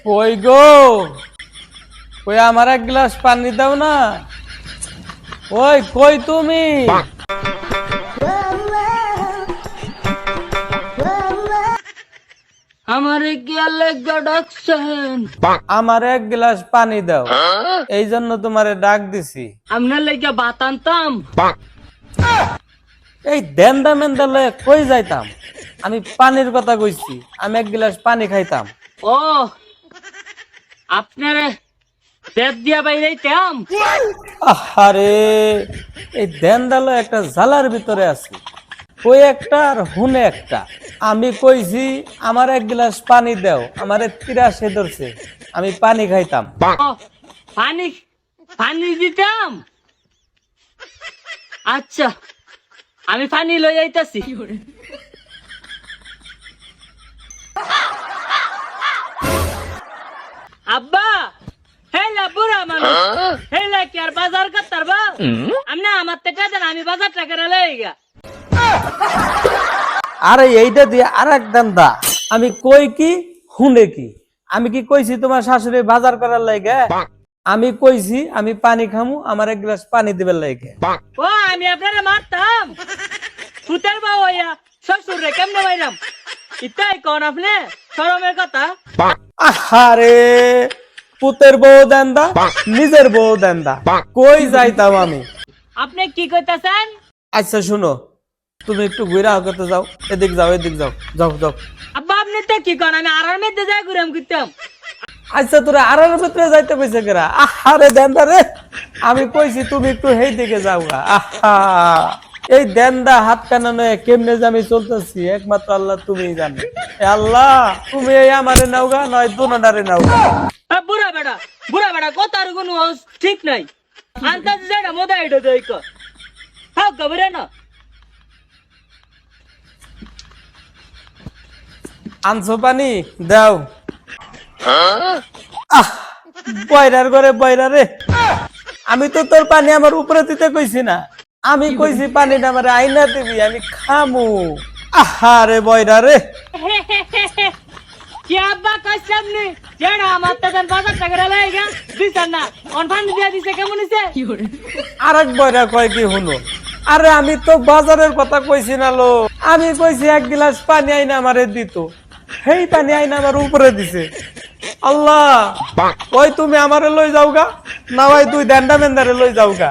কই গো, কই আমার এক গ্লাস পানি দাও না। ওই কই তুমি? আমারে কি আল্লাহ ডাকছেন? আমার এক গ্লাস পানি দাও, এই জন্য তোমারে ডাক দিছি। আপনার লেগে ভাত আনতাম। এই দেন্দা মেন্দা লয়ে কই যাইতাম? আমি পানির কথা কইছি, আমি এক গ্লাস পানি খাইতাম। ও আপনারে পেট দিয়া বাইরাইতাম। আহারে, এই দেন্দা লয়ে একটা জালার ভিতরে আছি, কই একটা আর হুনে একটা। আমি কইছি আমার এক গ্লাস পানি দাও, আমারে তিরাশে ধরছে, আমি পানি খাইতাম। ও পানি পানি দিতাম। আচ্ছা আমি পানি লই যাইতাছি। আব্বা হেলা বুড়া মানুষ, হেলা কি আর বাজার করতে পারবা? আমনা আমার টাকা দেন, আমি বাজার টাকা লই গা। আরে এইটা দিয়ে আর এক দান্দা। আমি কই কি হুনে কি? আমি কি কইছি তোমার শাশুড়ি বাজার করার লাগে? আমি কইছি আমি পানি খামু, আমার এক গ্লাস পানি দিবার লাগে। ও আমি আপনারে মারতাম ফুটার বা হইয়া শ্বশুর রে কেমনে মাইরাম? ইতাই কোন আপনি শরমের কথা। আহারে, পুতের বউ দেন্দা, নিজের বউ দেন্দা, কই যাইতাম আমি? আপনি কি কইতাছেন? আচ্ছা শুনো, তুমি একটু ঘুরে আগতে যাও, এদিক যাও, এদিক যাও, যাও যাও। আব্বা আপনি তো কি কোন? আমি আড়ার মধ্যে যাই ঘুরাম করতাম। আচ্ছা তোরা আড়ার ভিতরে যাইতে কইছে কেরা? আহারে দেন্দা রে, আমি কইছি তুমি একটু হেই দিকে যাও গা। আহা, এই দেন্দা হাত কানা নয় কেমনে যে আমি চলতেছি একমাত্র আল্লাহ তুমিই জানো। এ আল্লাহ, তুমি এই আমারে নাওগা নয় দুনাডারে নাওগা। বুড়া বেড়া কথার কোনো ঠিক নাই। আন্তাজ যেটা মোদা এটা দেই কর থাক গবরে না। আনছো পানি দাও। বয়রার ঘরে বয়রা রে, আমি তো তোর পানি আমার উপরে দিতে কইছি না, আমি কইছি পানিটা আমার আইনা দিবি, আমি খামু। আহারে বয়রা রে, কি আব্বা কইছেন নি যেটা আমার টাকা বাজার টাকা লই গা দিছেন না অনফান দিয়া দিছে কেমন হইছে? আরেক বয়রা কয় কি হলো? আরে আমি তো বাজারের কথা কইছি না লো, আমি কইছি এক গ্লাস পানি আইনা আমারে দিত, সেই পানি আইনা আমার উপরে দিছে। আল্লাহ, ওই তুমি আমারে লই যাও গা, না ভাই তুই দেন্ডা মেন্দারে লই যাও গা।